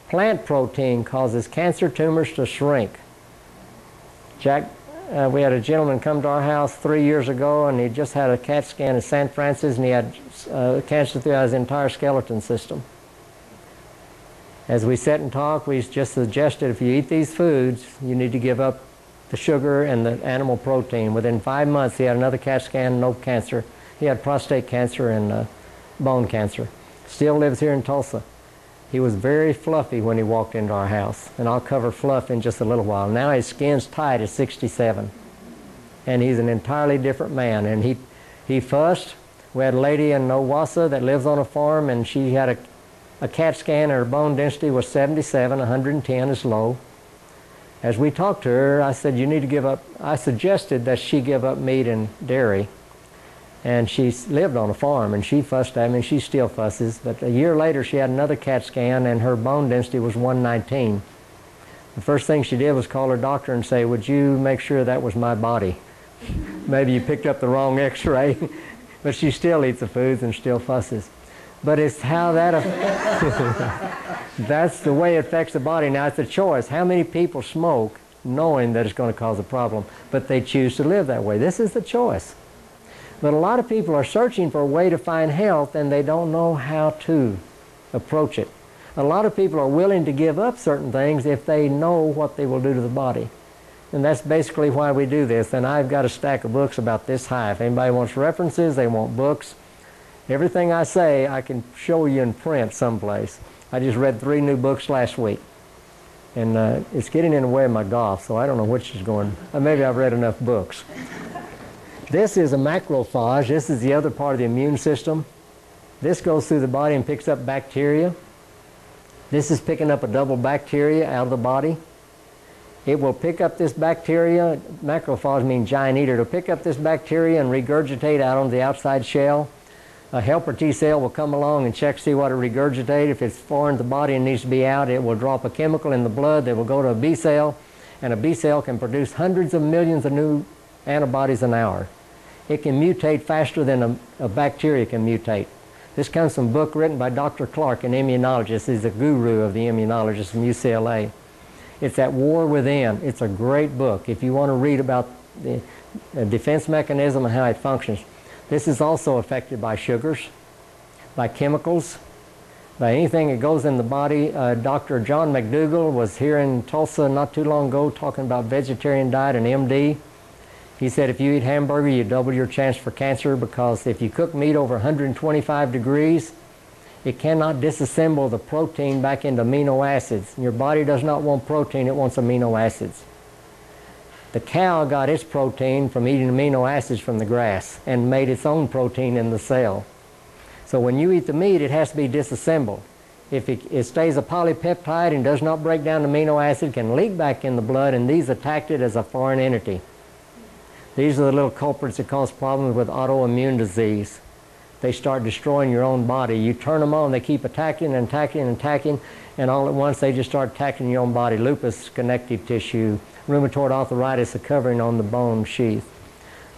Plant protein causes cancer tumors to shrink. Jack, we had a gentleman come to our house 3 years ago, and he just had a CAT scan in San Francisco, and he had cancer throughout his entire skeleton system. As we sat and talked, we just suggested if you eat these foods, you need to give up the sugar and the animal protein. Within 5 months, he had another CAT scan, no cancer. He had prostate cancer and bone cancer. Still lives here in Tulsa. He was very fluffy when he walked into our house, and I'll cover fluff in just a little while. Now his skin's tight at 67, and he's an entirely different man. And he fussed. We had a lady in Owassa that lives on a farm, and she had a CAT scan, and her bone density was 77, 110 is low. As we talked to her, I said, you need to give up, I suggested that she give up meat and dairy. And she lived on a farm, and she fussed at me, and she still fusses. But a year later, she had another CAT scan, and her bone density was 119. The first thing she did was call her doctor and say, would you make sure that was my body? Maybe you picked up the wrong x-ray. But she still eats the foods and still fusses. But it's how that that's the way it affects the body. Now, it's a choice. How many people smoke knowing that it's going to cause a problem, but they choose to live that way? This is the choice. But a lot of people are searching for a way to find health, and they don't know how to approach it. A lot of people are willing to give up certain things if they know what they will do to the body. And that's basically why we do this. And I've got a stack of books about this high. If anybody wants references, they want books. Everything I say, I can show you in print someplace. I just read 3 new books last week. And it's getting in the way of my golf, so I don't know which is going. Maybe I've read enough books. This is a macrophage. This is the other part of the immune system. This goes through the body and picks up bacteria. This is picking up a double bacteria out of the body. It will pick up this bacteria. Macrophage means giant eater. It'll pick up this bacteria and regurgitate out on the outside shell. A helper T cell will come along and check, see what it regurgitates. If it's foreign to the body and needs to be out, it will drop a chemical in the blood that will go to a B cell, and a B cell can produce hundreds of millions of new antibodies an hour. It can mutate faster than a bacteria can mutate. This comes from a book written by Dr. Clark, an immunologist. He's a guru of the immunologists from UCLA. It's At War Within. It's a great book if you want to read about the defense mechanism and how it functions. This is also affected by sugars, by chemicals, by anything that goes in the body. Dr. John McDougall was here in Tulsa not too long ago talking about vegetarian diet, an MD. He said if you eat hamburger, you double your chance for cancer, because if you cook meat over 125 degrees, it cannot disassemble the protein back into amino acids. Your body does not want protein, it wants amino acids. The cow got its protein from eating amino acids from the grass and made its own protein in the cell. So when you eat the meat, it has to be disassembled. If it stays a polypeptide and does not break down the amino acid, it can leak back in the blood, and these attacked it as a foreign entity. These are the little culprits that cause problems with autoimmune disease. They start destroying your own body. You turn them on, they keep attacking and attacking and attacking, and all at once they just start attacking your own body. Lupus, connective tissue, rheumatoid arthritis, a covering on the bone sheath.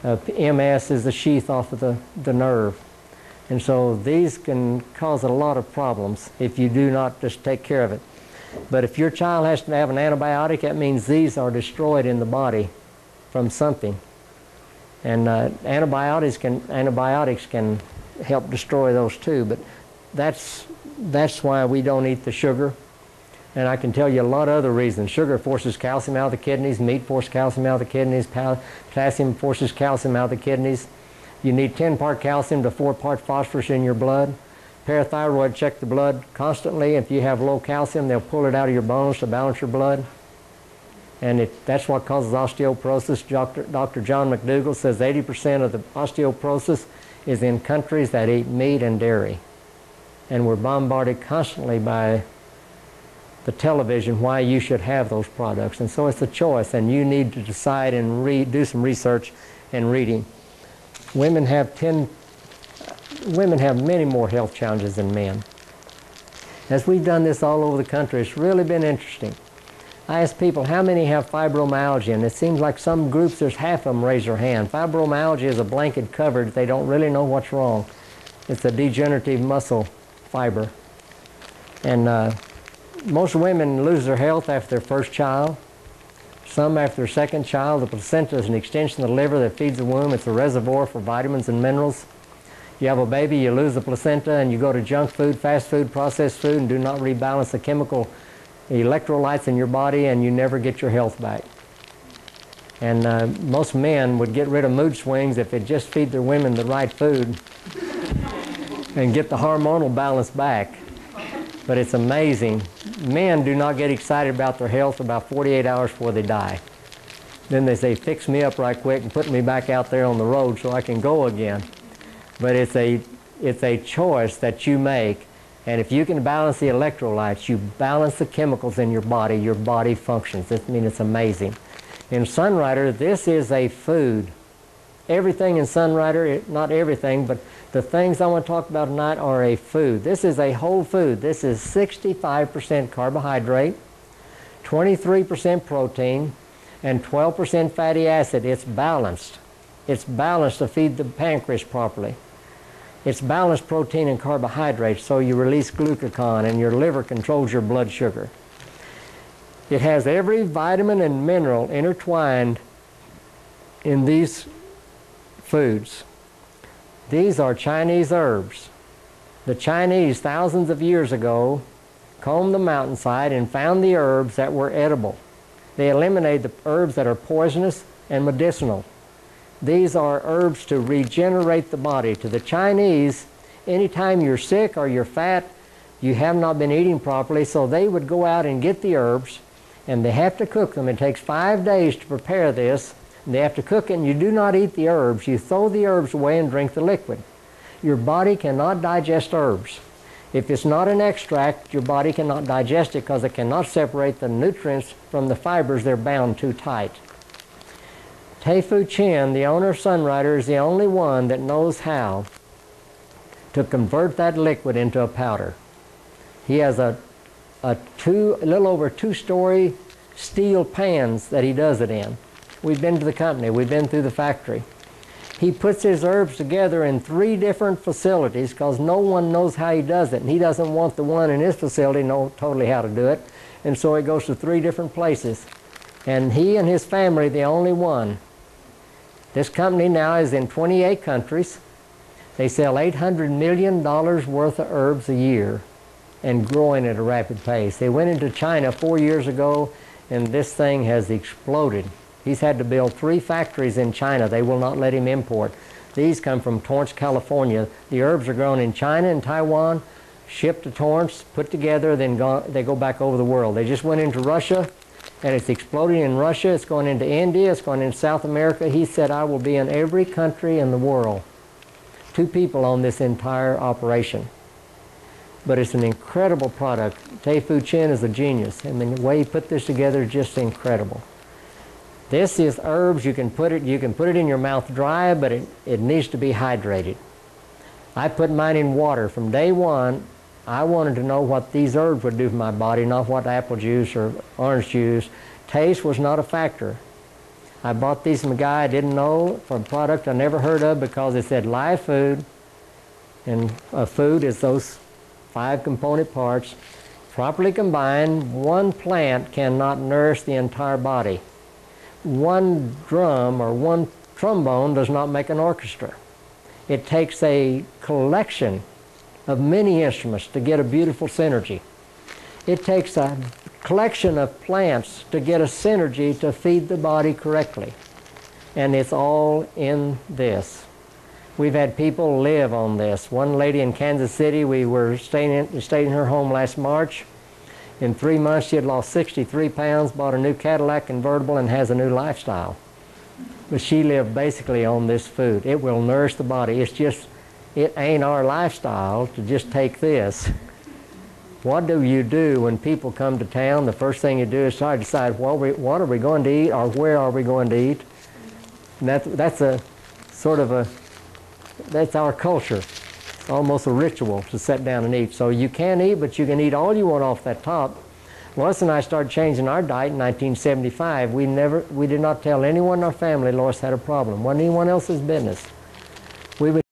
MS is the sheath off of the nerve. And so these can cause a lot of problems if you do not just take care of it. But if your child has to have an antibiotic, that means these are destroyed in the body from something. And antibiotics can help destroy those too, but that's why we don't eat the sugar. And I can tell you a lot of other reasons. Sugar forces calcium out of the kidneys, meat forces calcium out of the kidneys, potassium forces calcium out of the kidneys. You need 10-part calcium to 4-part phosphorus in your blood. Parathyroid check the blood constantly. If you have low calcium, they'll pull it out of your bones to balance your blood. And that's what causes osteoporosis. Dr. John McDougall says 80% of the osteoporosis is in countries that eat meat and dairy. And we're bombarded constantly by the television why you should have those products. And so it's a choice, and you need to decide and do some research and reading. Women have many more health challenges than men. As we've done this all over the country, it's really been interesting. I asked people, how many have fibromyalgia? And it seems like some groups, there's half of them raise their hand. Fibromyalgia is a blanket covered. They don't really know what's wrong. It's a degenerative muscle fiber. And Most women lose their health after their first child. Some after their second child. The placenta is an extension of the liver that feeds the womb. It's a reservoir for vitamins and minerals. You have a baby, you lose the placenta, and you go to junk food, fast food, processed food, and do not rebalance the chemical electrolytes in your body, and you never get your health back. And most men would get rid of mood swings if they just feed their women the right food and get the hormonal balance back. But it's amazing. Men do not get excited about their health about 48 hours before they die. Then they say, fix me up right quick and put me back out there on the road so I can go again. But it's a choice that you make, and if you can balance the electrolytes, you balance the chemicals in your body functions. I mean, it's amazing. In Sunrider, this is a food. Everything in Sunrider, not everything, but the things I want to talk about tonight are a food. This is a whole food. This is 65% carbohydrate, 23% protein, and 12% fatty acid. It's balanced. It's balanced to feed the pancreas properly. It's balanced protein and carbohydrates, so you release glucagon and your liver controls your blood sugar. It has every vitamin and mineral intertwined in these foods. These are Chinese herbs. The Chinese, thousands of years ago, combed the mountainside and found the herbs that were edible. They eliminated the herbs that are poisonous and medicinal. These are herbs to regenerate the body. To the Chinese, anytime you're sick or you're fat, you have not been eating properly, so they would go out and get the herbs, and they have to cook them. It takes 5 days to prepare this. And they have to cook it, and you do not eat the herbs. You throw the herbs away and drink the liquid. Your body cannot digest herbs. If it's not an extract, your body cannot digest it because it cannot separate the nutrients from the fibers. They're bound too tight. Tei-Fu Chen, the owner of Sunrider, is the only one that knows how to convert that liquid into a powder. He has a little over 2-story steel pans that he does it in. We've been to the company. We've been through the factory. He puts his herbs together in 3 different facilities because no one knows how he does it. And he doesn't want the one in his facility to know totally how to do it. And so he goes to 3 different places. And he and his family are the only one. This company now is in 28 countries. They sell $800 million worth of herbs a year and growing at a rapid pace. They went into China 4 years ago, and this thing has exploded. He's had to build 3 factories in China. They will not let him import. These come from Torrance, California. The herbs are grown in China and Taiwan, shipped to Torrance, put together, then they go back over the world. They just went into Russia, and it's exploding in Russia. It's going into India. It's going into South America. He said, I will be in every country in the world. 2 people on this entire operation. But it's an incredible product. Tei-Fu Chen is a genius. I mean, the way he put this together is just incredible. This is herbs. You can put it in your mouth dry, but it needs to be hydrated. I put mine in water. From day one, I wanted to know what these herbs would do for my body, not what apple juice or orange juice. Taste was not a factor. I bought these from a guy I didn't know for a product I never heard of because it said live food, and a food is those 5 component parts. Properly combined, one plant cannot nourish the entire body. One drum or one trombone does not make an orchestra. It takes a collection of many instruments to get a beautiful synergy. It takes a collection of plants to get a synergy to feed the body correctly. And it's all in this. We've had people live on this. One lady in Kansas City, we were staying in her home last March. In 3 months, she had lost 63 pounds, bought a new Cadillac convertible, and has a new lifestyle. But she lived basically on this food. It will nourish the body. It's just, it ain't our lifestyle to just take this. What do you do when people come to town? The first thing you do is try to decide what are we going to eat or where are we going to eat. And that's a sort of a, that's our culture. Almost a ritual to sit down and eat. So you can eat, but you can eat all you want off that top. Lois and I started changing our diet in 1975. We did not tell anyone in our family Lois had a problem. Wasn't anyone else's business. We would